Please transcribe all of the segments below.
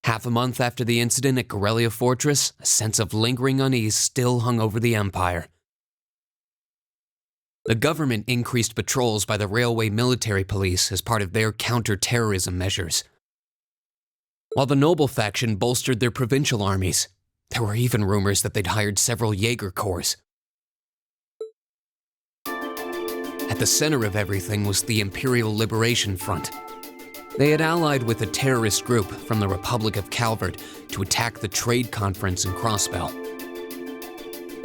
Half a month after the incident at Corellia Fortress, a sense of lingering unease still hung over the Empire. The government increased patrols by the railway military police as part of their counter-terrorism measures. While the noble faction bolstered their provincial armies, there were even rumors that they'd hired several Jaeger corps. At the center of everything was the Imperial Liberation Front. They had allied with a terrorist group from the Republic of Calvert to attack the trade conference in Crossbell.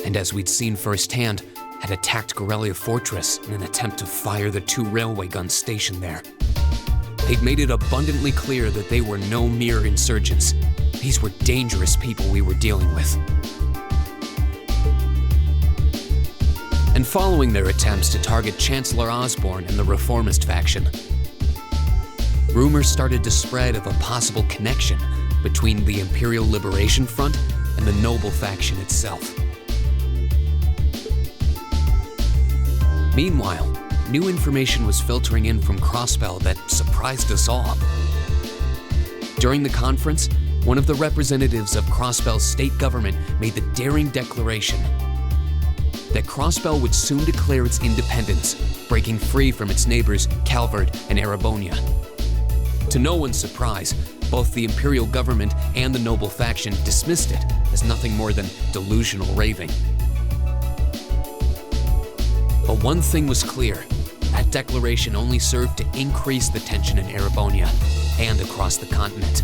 And as we'd seen firsthand, had attacked Corellia Fortress in an attempt to fire the 2 railway guns stationed there. They'd made it abundantly clear that they were no mere insurgents. These were dangerous people we were dealing with. And following their attempts to target Chancellor Osborne and the reformist faction, rumors started to spread of a possible connection between the Imperial Liberation Front and the noble faction itself. Meanwhile, new information was filtering in from Crossbell that surprised us all. During the conference, one of the representatives of Crossbell's state government made the daring declaration that Crossbell would soon declare its independence, breaking free from its neighbors Calvert and Erebonia. To no one's surprise, both the Imperial government and the noble faction dismissed it as nothing more than delusional raving. But one thing was clear: that declaration only served to increase the tension in Erebonia and across the continent.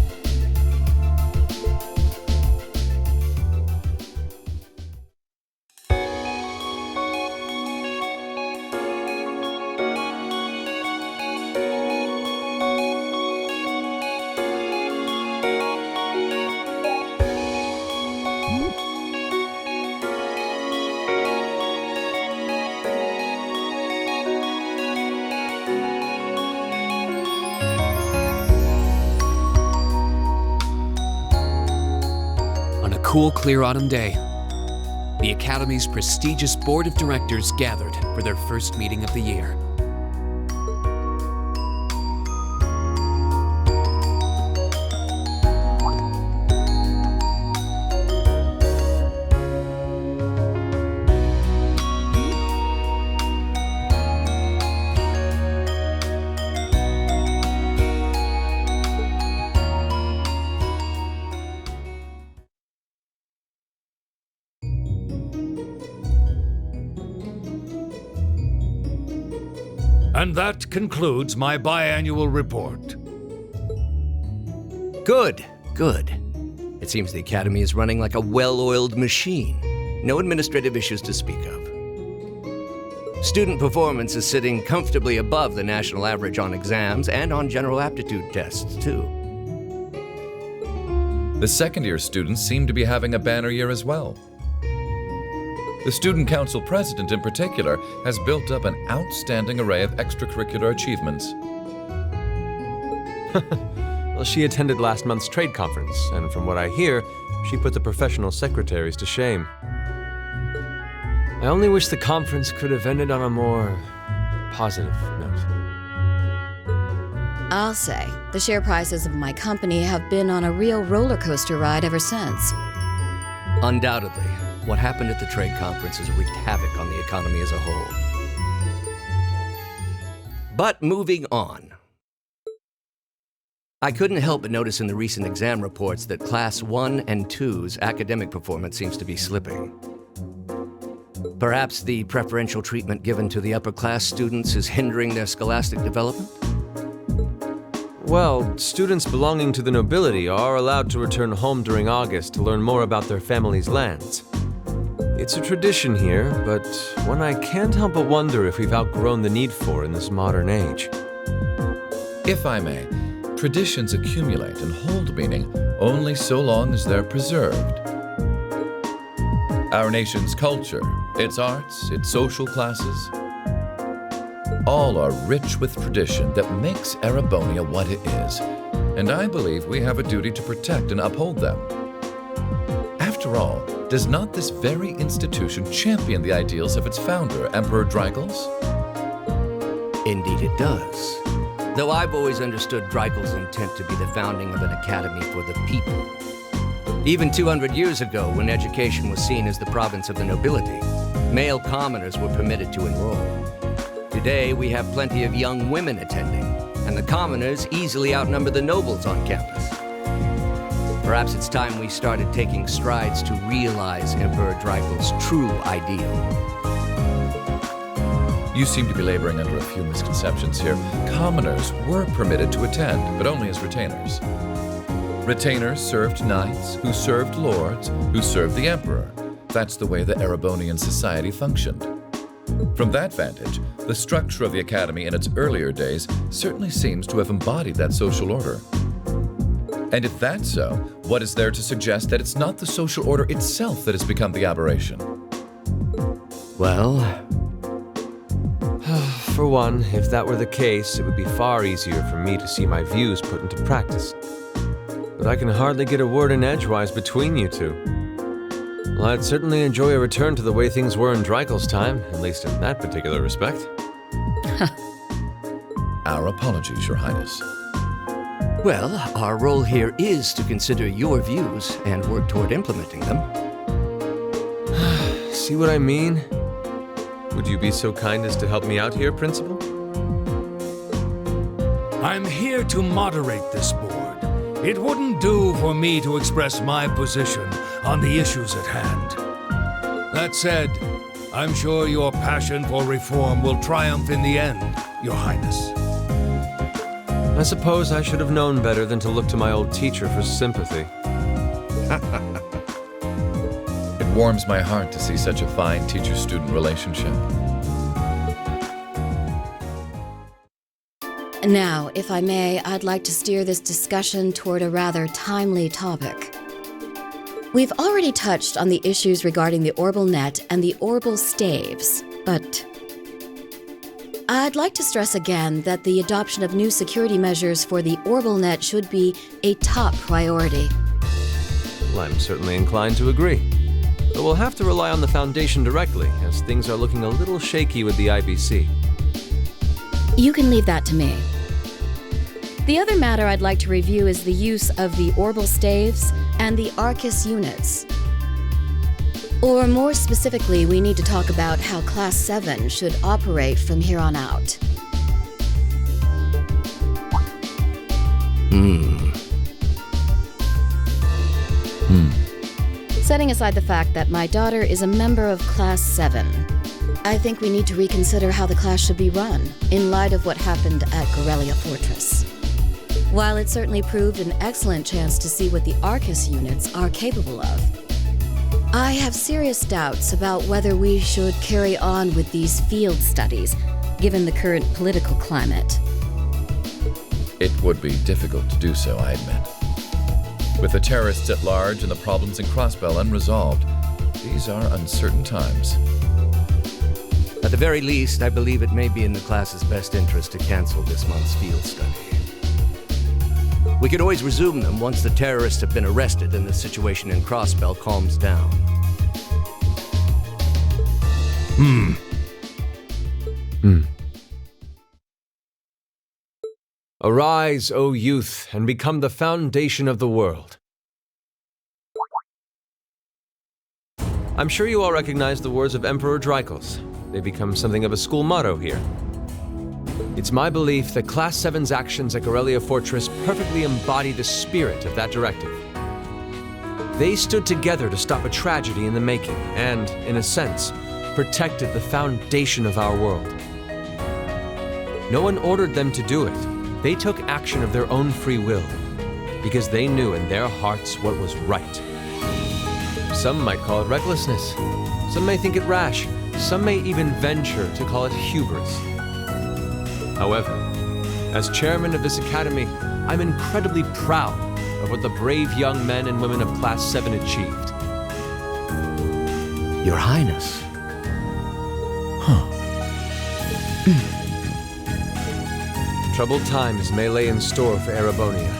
Cool, clear autumn day, the Academy's prestigious board of directors gathered for their first meeting of the year. And that concludes my biannual report. Good, good. It seems the Academy is running like a well-oiled machine. No administrative issues to speak of. Student performance is sitting comfortably above the national average on exams and on general aptitude tests, too. The second-year students seem to be having a banner year as well. The Student Council President, in particular, has built up an outstanding array of extracurricular achievements. Well, she attended last month's trade conference, and from what I hear, she put the professional secretaries to shame. I only wish the conference could have ended on a more positive note. I'll say, the share prices of my company have been on a real roller coaster ride ever since. Undoubtedly, what happened at the trade conference has wreaked havoc on the economy as a whole. But moving on. I couldn't help but notice in the recent exam reports that Class 1 and 2's academic performance seems to be slipping. Perhaps the preferential treatment given to the upper-class students is hindering their scholastic development? Well, students belonging to the nobility are allowed to return home during August to learn more about their family's lands. It's a tradition here, but one I can't help but wonder if we've outgrown the need for in this modern age. If I may, traditions accumulate and hold meaning only so long as they're preserved. Our nation's culture, its arts, its social classes, all are rich with tradition that makes Erebonia what it is, and I believe we have a duty to protect and uphold them. After all, does not this very institution champion the ideals of its founder, Emperor Dreigels? Indeed it does. Though I've always understood Dreikel's intent to be the founding of an academy for the people. Even 200 years ago, when education was seen as the province of the nobility, male commoners were permitted to enroll. Today, we have plenty of young women attending, and the commoners easily outnumber the nobles on campus. Perhaps it's time we started taking strides to realize Emperor Dreikel's true ideal. You seem to be laboring under a few misconceptions here. Commoners were permitted to attend, but only as retainers. Retainers served knights, who served lords, who served the emperor. That's the way the Erebonian society functioned. From that vantage, the structure of the academy in its earlier days certainly seems to have embodied that social order. And if that's so, what is there to suggest that it's not the social order itself that has become the aberration? Well, For one, if that were the case, it would be far easier for me to see my views put into practice. But I can hardly get a word in edgewise between you two. Well, I'd certainly enjoy a return to the way things were in Dreikel's time, at least in that particular respect. Our apologies, Your Highness. well, our role here is to consider your views and work toward implementing them. See what I mean? Would you be so kind as to help me out here, Principal? I'm here to moderate this board. It wouldn't do for me to express my position on the issues at hand. That said, I'm sure your passion for reform will triumph in the end, Your Highness. I suppose I should have known better than to look to my old teacher for sympathy. It warms my heart to see such a fine teacher-student relationship. Now, if I may, I'd like to steer this discussion toward a rather timely topic. We've already touched on the issues regarding the Orbal Net and the Orbal Staves, but I'd like to stress again that the adoption of new security measures for the Orbal Net should be a top priority. Well, I'm certainly inclined to agree. But we'll have to rely on the Foundation directly, as things are looking a little shaky with the IBC. You can leave that to me. The other matter I'd like to review is the use of the Orbal Staves and the Arcus units. Or more specifically, we need to talk about how Class 7 should operate from here on out. Setting aside the fact that my daughter is a member of Class 7, I think we need to reconsider how the class should be run, in light of what happened at Corellia Fortress. While it certainly proved an excellent chance to see what the Arcus units are capable of, I have serious doubts about whether we should carry on with these field studies, given the current political climate. It would be difficult to do so, I admit. With the terrorists at large and the problems in Crossbell unresolved, these are uncertain times. At the very least, I believe it may be in the class's best interest to cancel this month's field study. We could always resume them once the terrorists have been arrested and the situation in Crossbell calms down. Arise, O youth, and become the foundation of the world. I'm sure you all recognize the words of Emperor Dreikel's. They become something of a school motto here. It's my belief that Class 7's actions at Corellia Fortress perfectly embody the spirit of that directive. They stood together to stop a tragedy in the making and, in a sense, protected the foundation of our world. No one ordered them to do it. They took action of their own free will, because they knew in their hearts what was right. Some might call it recklessness. Some may think it rash. Some may even venture to call it hubris. However, as chairman of this academy, I'm incredibly proud of what the brave young men and women of Class 7 achieved. Your Highness. Troubled times may lay in store for Erebonia,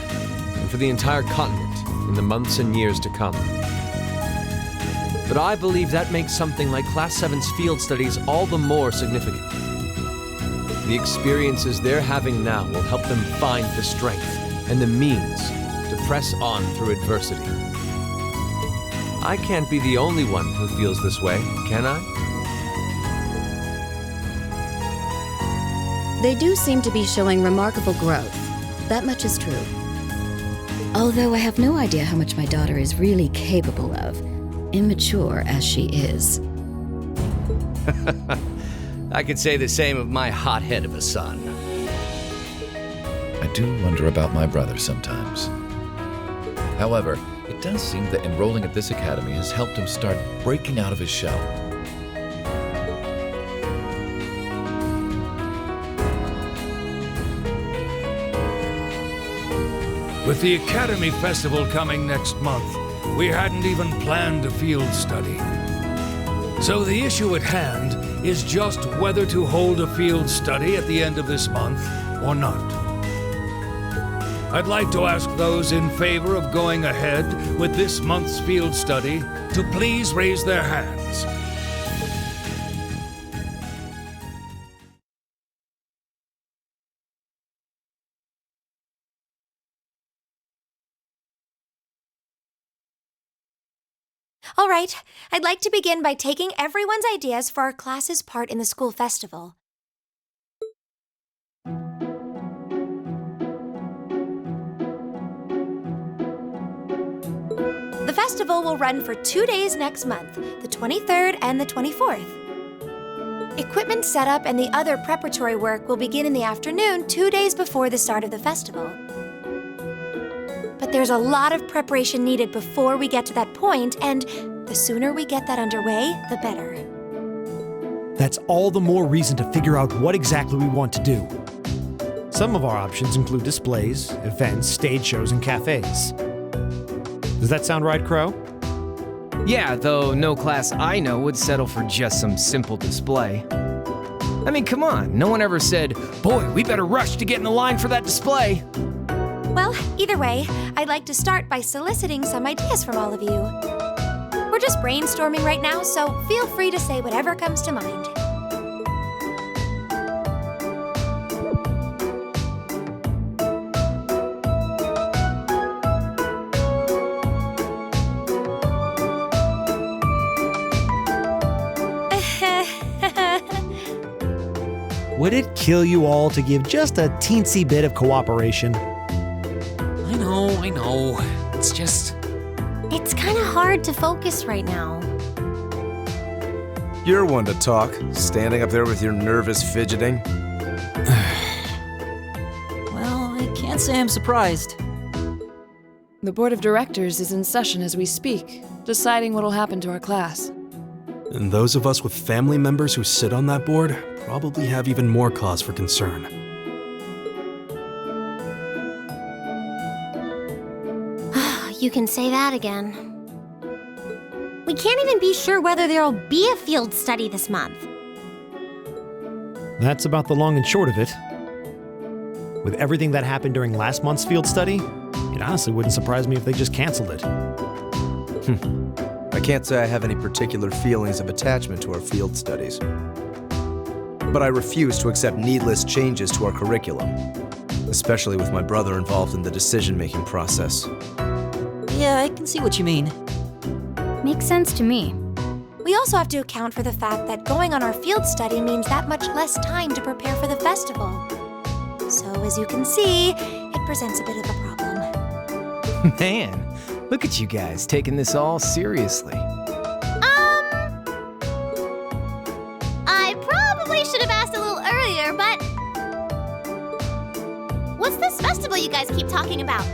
and for the entire continent in the months and years to come. But I believe that makes something like Class 7's field studies all the more significant. The experiences they're having now will help them find the strength and the means to press on through adversity. I can't be the only one who feels this way, can I? They do seem to be showing remarkable growth. That much is true. Although I have no idea how much my daughter is really capable of, immature as she is. I could say the same of my hothead of a son. I do wonder about my brother sometimes. However, it does seem that enrolling at this academy has helped him start breaking out of his shell. With the Academy Festival coming next month, we hadn't even planned a field study. So the issue at hand is just whether to hold a field study at the end of this month or not. I'd like to ask those in favor of going ahead with this month's field study to please raise their hands. All right, I'd like to begin by taking everyone's ideas for our class's part in the school festival. The festival will run for 2 days next month, the 23rd and the 24th. Equipment setup and the other preparatory work will begin in the afternoon 2 days before the start of the festival. But there's a lot of preparation needed before we get to that point, and the sooner we get that underway, the better. That's all the more reason to figure out what exactly we want to do. Some of our options include displays, events, stage shows, and cafes. Does that sound right, Crow? Yeah, though no class I know would settle for just some simple display. I mean, come on, no one ever said, "Boy, we better rush to get in the line for that display." Well, either way, I'd like to start by soliciting some ideas from all of you. We're just brainstorming right now, so feel free to say whatever comes to mind. Would it kill you all to give just a teensy bit of cooperation? I know. It's just... It's kind of hard to focus right now. You're one to talk, standing up there with your nervous fidgeting. Well, I can't say I'm surprised. The board of directors is in session as we speak, deciding what'll happen to our class. And those of us with family members who sit on that board probably have even more cause for concern. You can say that again. We can't even be sure whether there'll be a field study this month. That's about the long and short of it. With everything that happened during last month's field study, it honestly wouldn't surprise me if they just canceled it. I can't say I have any particular feelings of attachment to our field studies. But I refuse to accept needless changes to our curriculum, especially with my brother involved in the decision-making process. Yeah, I can see what you mean. Makes sense to me. We also have to account for the fact that going on our field study means that much less time to prepare for the festival. So, as you can see, it presents a bit of a problem. Man, look at you guys taking this all seriously. I probably should have asked a little earlier, but... What's this festival you guys keep talking about?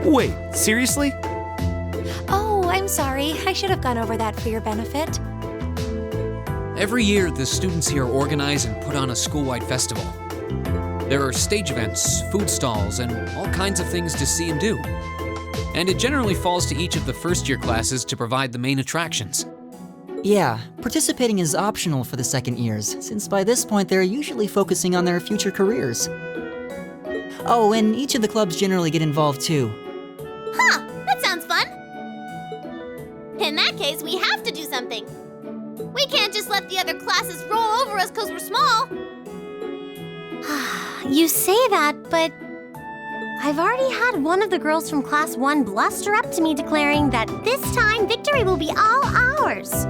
Wait, seriously? Oh, I'm sorry. I should have gone over that for your benefit. Every year, the students here organize and put on a school-wide festival. There are stage events, food stalls, and all kinds of things to see and do. And it generally falls to each of the first-year classes to provide the main attractions. Yeah, participating is optional for the second years, since by this point they're usually focusing on their future careers. Oh, and each of the clubs generally get involved too. Huh, that sounds fun. In that case, we have to do something. We can't just let the other classes roll over us because we're small. You say that, but I've already had one of the girls from Class 1 bluster up to me declaring that this time victory will be all ours.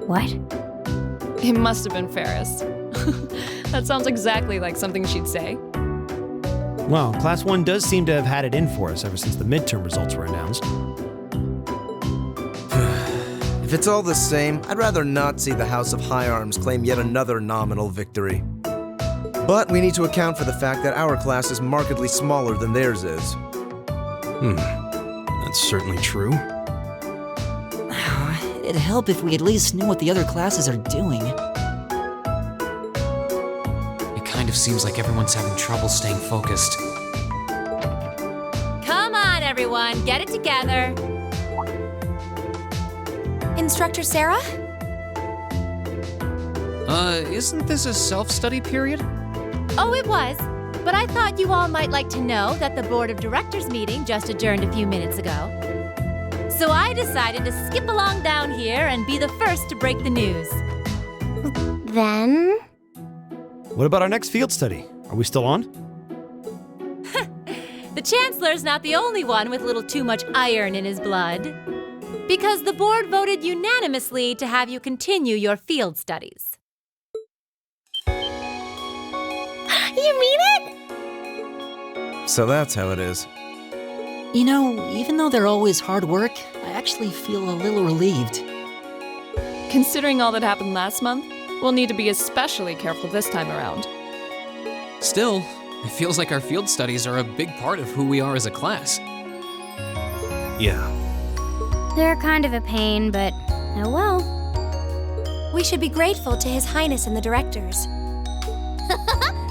What? It must have been Ferris. That sounds exactly like something she'd say. Well, Class 1 does seem to have had it in for us ever since the midterm results were announced. If it's all the same, I'd rather not see the House of High Arms claim yet another nominal victory. But we need to account for the fact that our class is markedly smaller than theirs is. That's certainly true. It'd help if we at least knew what the other classes are doing. It kind of seems like everyone's having trouble staying focused. Come on, everyone, get it together. Instructor Sarah? Isn't this a self-study period? Oh, it was. But I thought you all might like to know that the Board of Directors meeting just adjourned a few minutes ago. So I decided to skip along down here and be the first to break the news. Then? What about our next field study? Are we still on? The Chancellor's not the only one with a little too much iron in his blood. Because the board voted unanimously to have you continue your field studies. You mean it? So that's how it is. You know, even though they're always hard work, I actually feel a little relieved. Considering all that happened last month, we'll need to be especially careful this time around. Still, it feels like our field studies are a big part of who we are as a class. Yeah. They're kind of a pain, but oh well. We should be grateful to His Highness and the directors.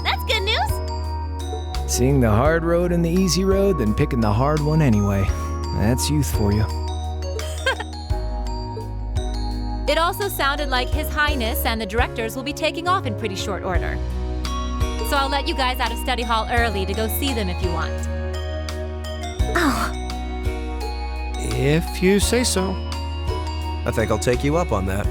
That's good news. Seeing the hard road and the easy road, then picking the hard one anyway. That's youth for you. It also sounded like His Highness and the directors will be taking off in pretty short order. So I'll let you guys out of study hall early to go see them if you want. Oh. If you say so. I think I'll take you up on that.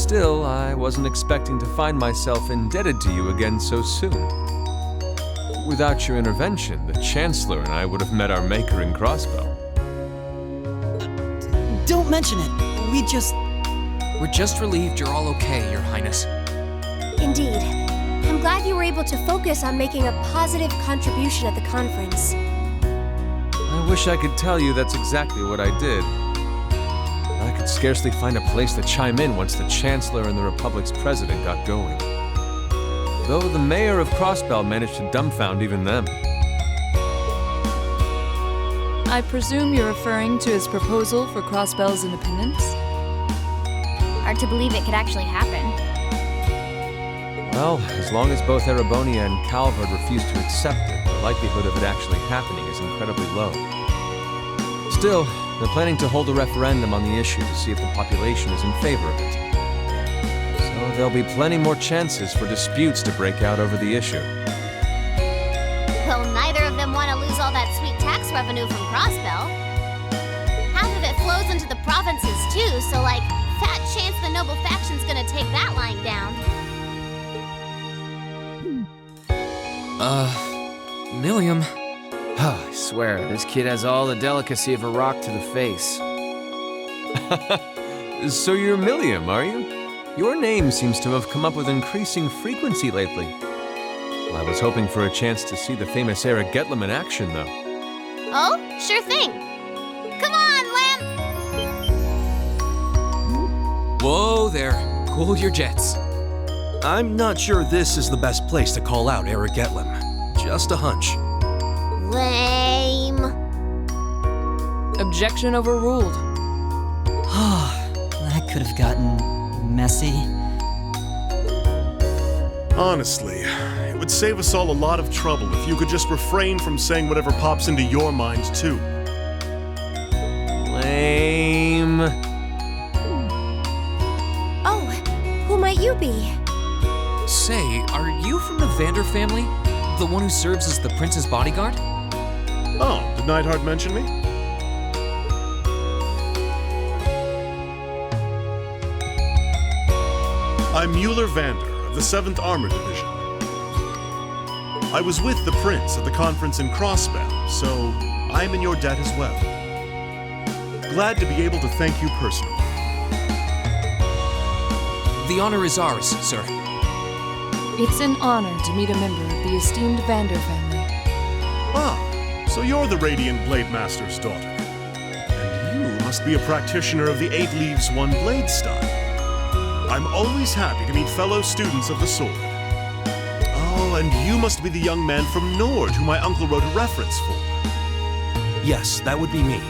Still, I wasn't expecting to find myself indebted to you again so soon. Without your intervention, the Chancellor and I would have met our maker in Crossbow. Don't mention it. We're just relieved you're all okay, Your Highness. Indeed. I'm glad you were able to focus on making a positive contribution at the conference. I wish I could tell you that's exactly what I did. I could scarcely find a place to chime in once the Chancellor and the Republic's President got going. Though the Mayor of Crossbell managed to dumbfound even them. I presume you're referring to his proposal for Crossbell's independence? Hard to believe it could actually happen. Well, as long as both Erebonia and Calvard refuse to accept it, the likelihood of it actually happening is incredibly low. Still, they're planning to hold a referendum on the issue to see if the population is in favor of it. So there'll be plenty more chances for disputes to break out over the issue. Well, neither of them want to lose all that sweet tax revenue from Crossbell. Half of it flows into the provinces too, so fat chance the noble faction's gonna take that line down. Milliam. I swear, this kid has all the delicacy of a rock to the face. So you're Milliam, are you? Your name seems to have come up with increasing frequency lately. Well, I was hoping for a chance to see the famous Eric Getlem in action, though. Oh, sure thing. Come on, Lamp! Whoa there. Cool your jets. I'm not sure this is the best place to call out Eric Getlem. Just a hunch. Lame. Objection overruled. That could have gotten messy. Honestly, it would save us all a lot of trouble if you could just refrain from saying whatever pops into your mind, too. Lame. Oh, who might you be? Say, are you from the Vander family? The one who serves as the prince's bodyguard? Oh, did Neidhart mention me? I'm Mueller Vander of the 7th Armor Division. I was with the prince at the conference in Crossbell, so I'm in your debt as well. Glad to be able to thank you personally. The honor is ours, sir. It's an honor to meet a member of the esteemed Vander family. Ah, so you're the Radiant Blade Master's daughter. And you must be a practitioner of the 8 Leaves, 1 Blade style. I'm always happy to meet fellow students of the sword. Oh, and you must be the young man from Nord who my uncle wrote a reference for. Yes, that would be me.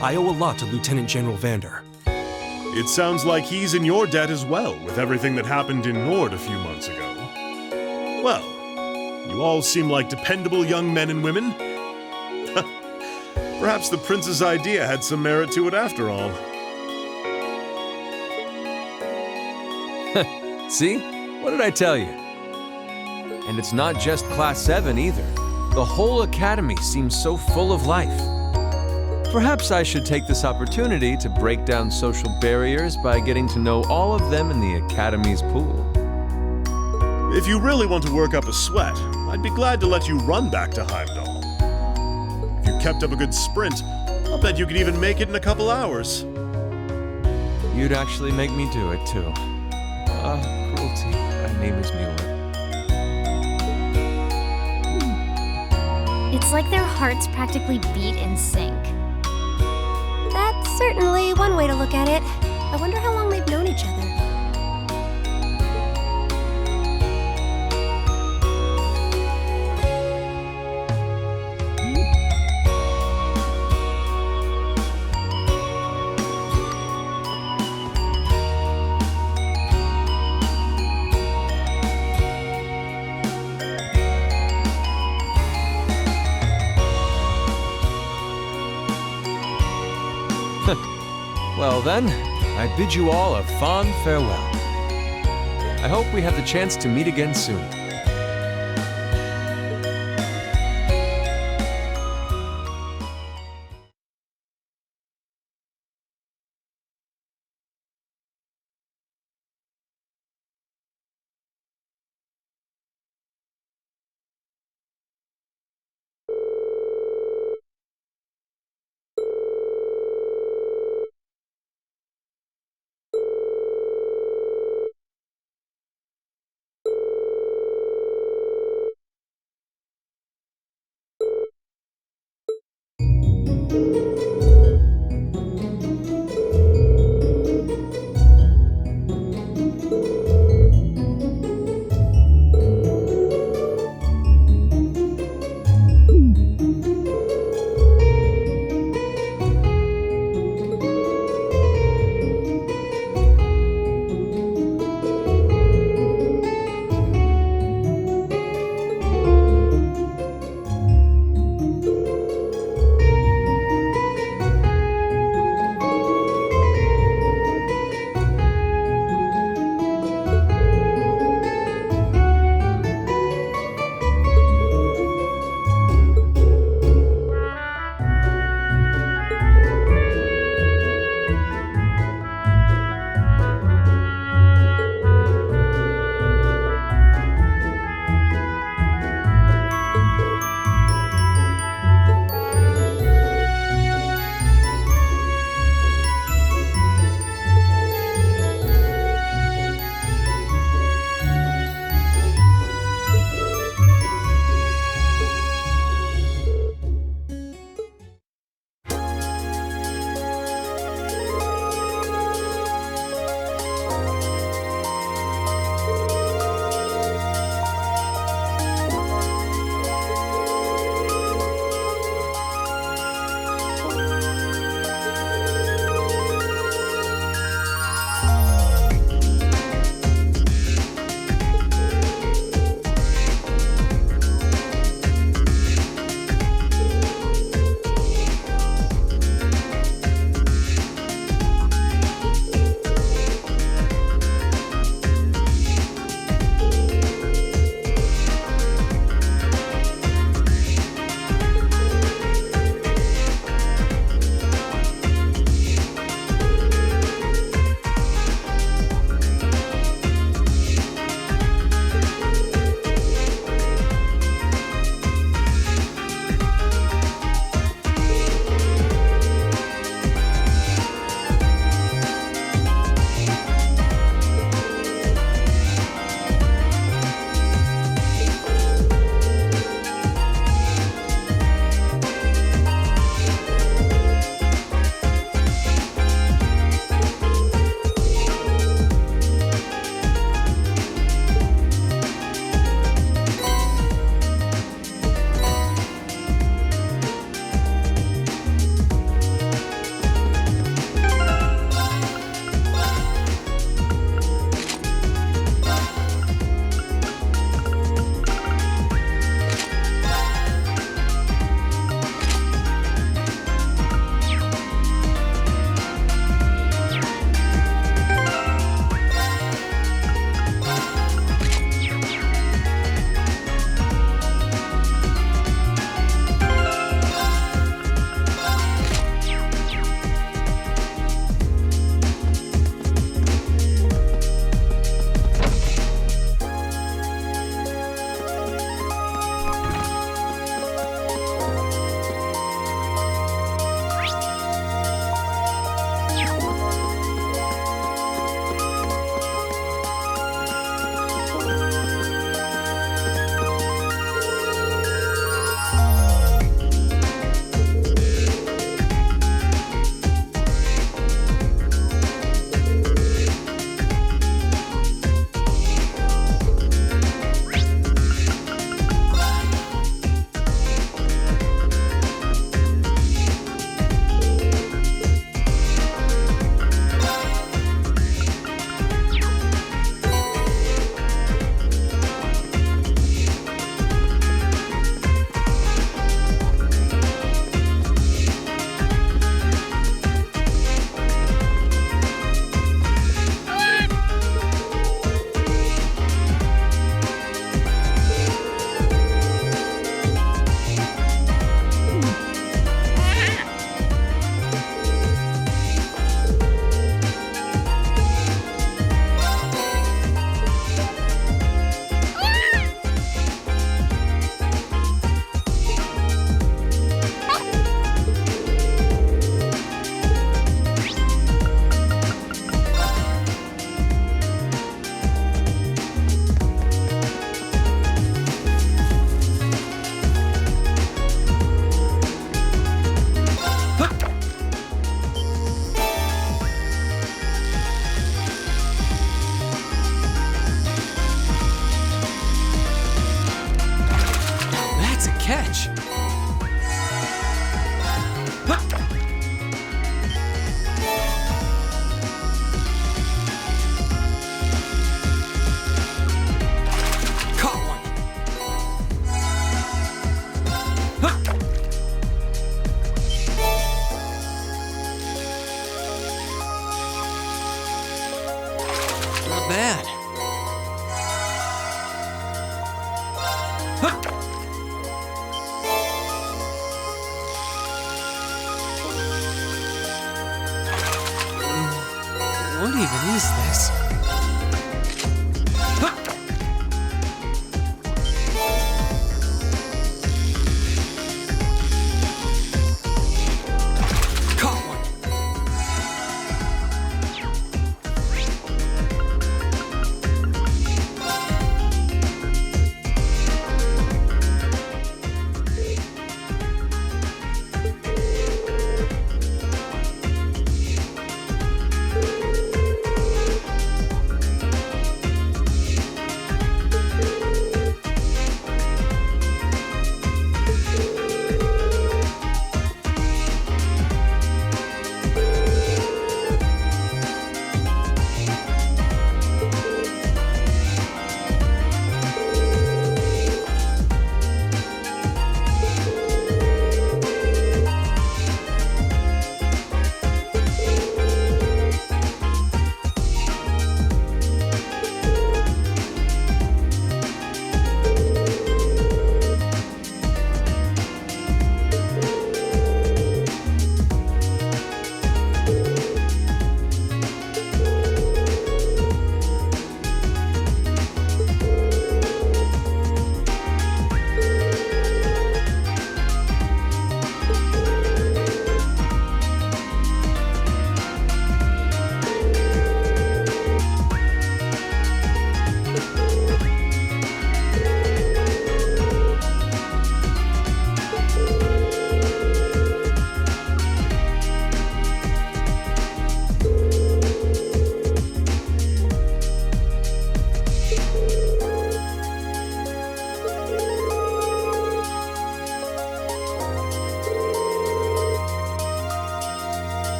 I owe a lot to Lieutenant General Vander. It sounds like he's in your debt as well, with everything that happened in Nord a few months ago. Well, you all seem like dependable young men and women. Perhaps the prince's idea had some merit to it after all. See? What did I tell you? And it's not just Class 7 either. The whole Academy seems so full of life. Perhaps I should take this opportunity to break down social barriers by getting to know all of them in the Academy's pool. If you really want to work up a sweat, I'd be glad to let you run back to Heimdall. If you kept up a good sprint, I'll bet you could even make it in a couple hours. You'd actually make me do it, too. Cruelty. My name is Mueller. It's like their hearts practically beat in sync. That's certainly one way to look at it. I wonder how long they've known each other. Well then, I bid you all a fond farewell. I hope we have the chance to meet again soon. Not bad. What even is this?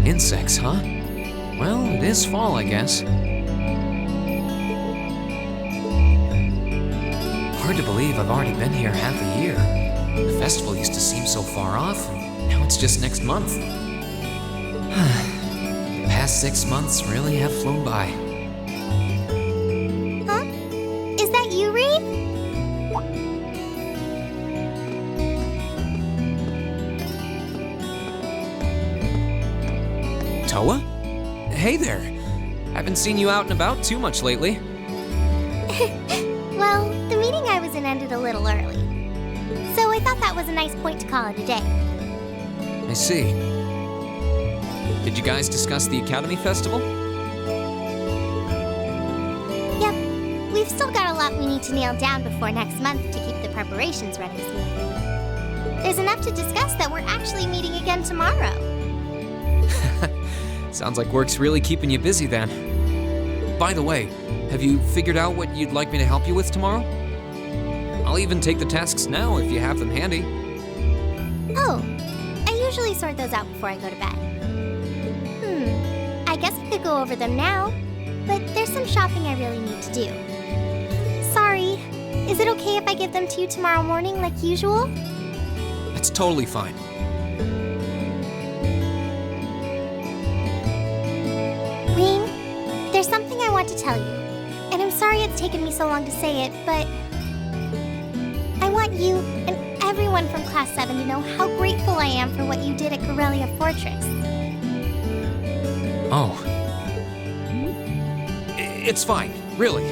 Insects, huh? Well, it is fall, I guess. Hard to believe I've already been here half a year. The festival used to seem so far off, and now it's just next month. The past 6 months really have flown by. Huh? Is that you, Reed? Toa? Hey there. Haven't seen you out and about too much lately. Well, the meeting I was in ended a little early. So I thought that was a nice point to call it a day. I see. Did you guys discuss the Academy Festival? Yep. We've still got a lot we need to nail down before next month to keep the preparations running smoothly. There's enough to discuss that we're actually meeting again tomorrow. Sounds like work's really keeping you busy then. By the way, have you figured out what you'd like me to help you with tomorrow? I'll even take the tasks now if you have them handy. Oh, I usually sort those out before I go to bed. I guess I could go over them now, but there's some shopping I really need to do. Sorry, is it okay if I give them to you tomorrow morning like usual? That's totally fine. Wayne, there's something I want to tell you, and I'm sorry it's taken me so long to say it, but I want you and everyone from Class 7 to know how grateful I am for what you did at Corellia Fortress. Oh. It's fine, really.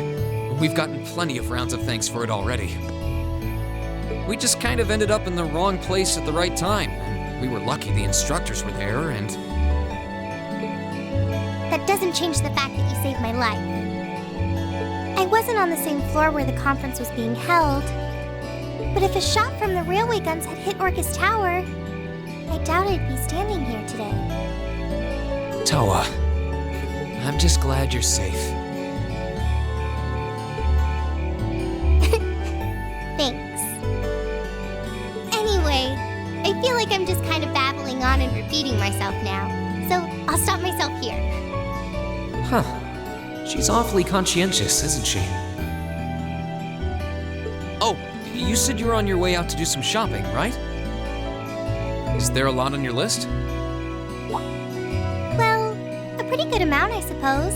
We've gotten plenty of rounds of thanks for it already. We just kind of ended up in the wrong place at the right time. We were lucky the instructors were there, and... That doesn't change the fact that you saved my life. I wasn't on the same floor where the conference was being held, but if a shot from the railway guns had hit Orcus Tower, I doubt I'd be standing here today. Toa, I'm just glad you're safe. Thanks. Anyway, I feel like I'm just kind of babbling on and repeating myself now, so I'll stop myself here. Huh. She's awfully conscientious, isn't she? Oh, you said you were on your way out to do some shopping, right? Is there a lot on your list? Well, a pretty good amount, I suppose.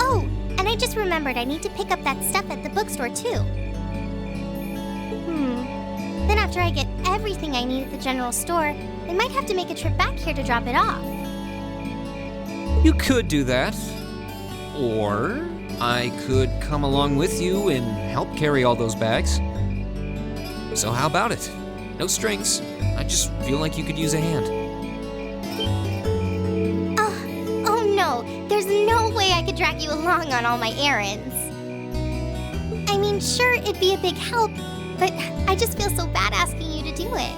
Oh, and I just remembered I need to pick up that stuff at the bookstore, too. Then after I get everything I need at the general store, I might have to make a trip back here to drop it off. You could do that. Or I could come along with you and help carry all those bags. So how about it? No strings. I just feel like you could use a hand. Oh no, there's no way I could drag you along on all my errands. I mean, sure, it'd be a big help, but I just feel so bad asking you to do it.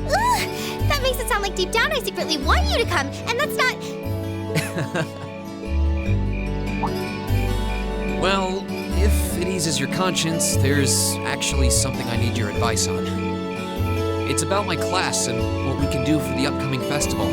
Ugh, that makes it sound like deep down I secretly want you to come, and that's not... Well, if it eases your conscience, there's actually something I need your advice on. It's about my class and what we can do for the upcoming festival.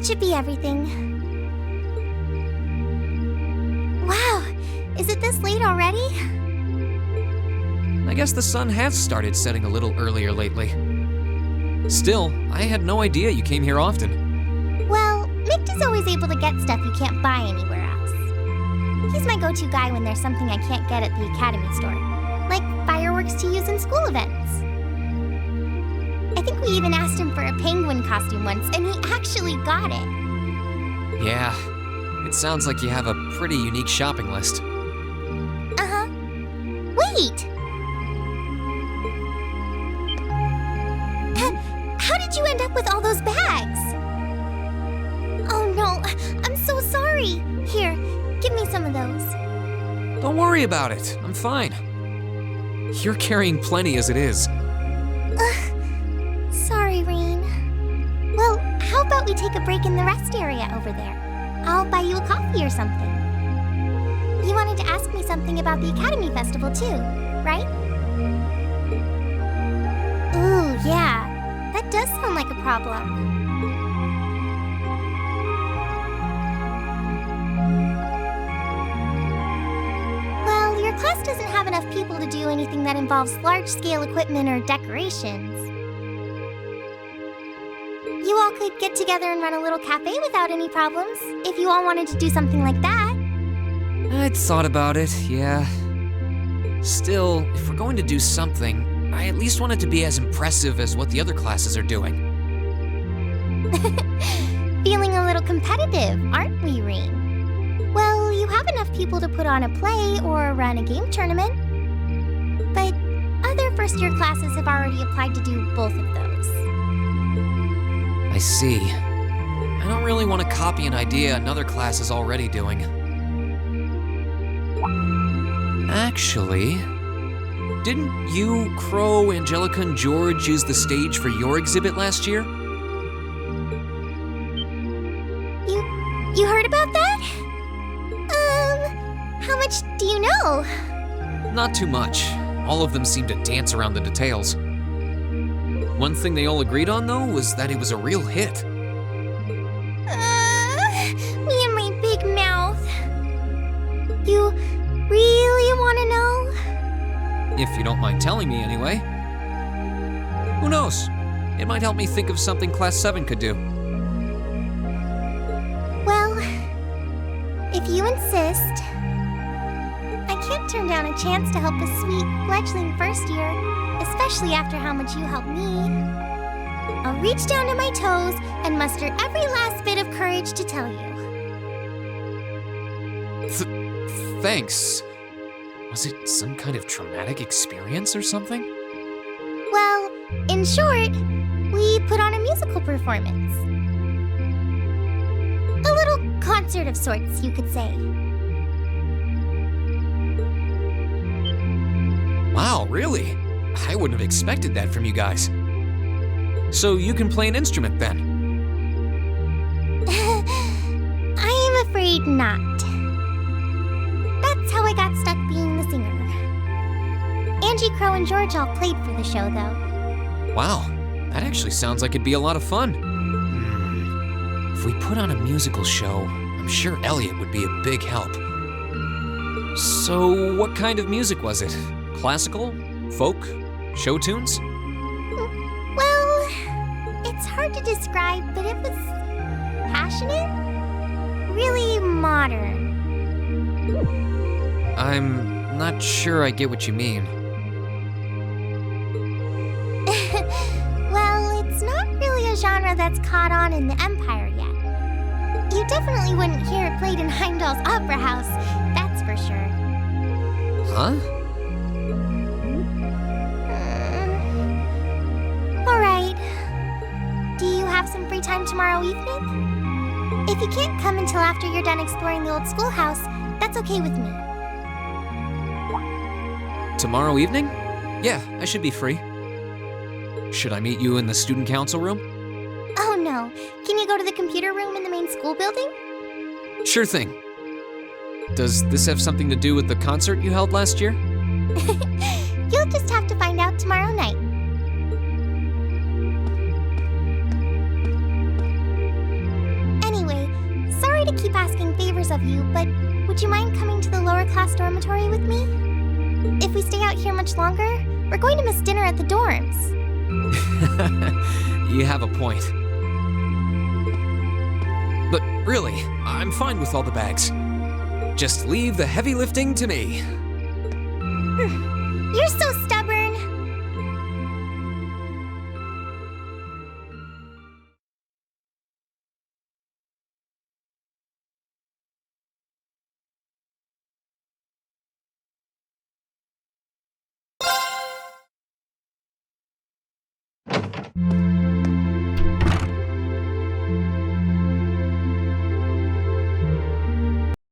Should be everything. Wow, is it this late already? I guess the sun has started setting a little earlier lately. Still, I had no idea you came here often. Well, Mick is always able to get stuff you can't buy anywhere else. He's my go-to guy when there's something I can't get at the Academy store, like fireworks to use in school events. I think we even asked him for a penguin costume once, and he actually got it. Yeah, It sounds like you have a pretty unique shopping list. Uh-huh. Wait! How did you end up with all those bags? Oh no, I'm so sorry. Here, give me some of those. Don't worry about it. I'm fine. You're carrying plenty as it is. Sorry, Reen. Well, how about we take a break in the rest area over there? I'll buy you a coffee or something. You wanted to ask me something about the Academy Festival too, right? Ooh, yeah. That does sound like a problem. Well, your class doesn't have enough people to do anything that involves large-scale equipment or decorations. You all could get together and run a little cafe without any problems, if you all wanted to do something like that. I'd thought about it, yeah. Still, if we're going to do something, I at least want it to be as impressive as what the other classes are doing. Feeling a little competitive, aren't we, Reen? Well, you have enough people to put on a play or run a game tournament. But other first-year classes have already applied to do both of those. I see. I don't really want to copy an idea another class is already doing. Actually, didn't you, Crow, Angelica, and George use the stage for your exhibit last year? You heard about that? How much do you know? Not too much. All of them seemed to dance around the details. One thing they all agreed on, though, was that it was a real hit. Me and my big mouth. You really want to know? If you don't mind telling me, anyway. Who knows? It might help me think of something Class 7 could do. Well, if you insist, I can't turn down a chance to help a sweet, fledgling first year, especially after how much you helped me. I'll reach down to my toes and muster every last bit of courage to tell you. Thanks. Was it some kind of traumatic experience or something? Well, in short, we put on a musical performance. A little concert of sorts, you could say. Wow, really? I wouldn't have expected that from you guys. So you can play an instrument then? I am afraid not. That's how I got stuck being the singer. Angie, Crow, and George all played for the show, though. Wow, that actually sounds like it'd be a lot of fun. If we put on a musical show, I'm sure Elliot would be a big help. So, what kind of music was it? Classical? Folk? Show tunes? Well, it's hard to describe, but it was passionate, really modern. I'm not sure I get what you mean. Well, it's not really a genre that's caught on in the Empire yet. You definitely wouldn't hear it played in Heimdall's Opera House, that's for sure. Huh? Alright. Do you have some free time tomorrow evening? If you can't come until after you're done exploring the old schoolhouse, that's okay with me. Tomorrow evening? Yeah, I should be free. Should I meet you in the student council room? Oh no. Can you go to the computer room in the main school building? Sure thing. Does this have something to do with the concert you held last year? You'll just have to find out tomorrow night. Anyway, sorry to keep asking favors of you, but would you mind coming to the lower class dormitory with me? If we stay out here much longer, we're going to miss dinner at the dorms. You have a point. But really, I'm fine with all the bags. Just leave the heavy lifting to me. You're so stubborn.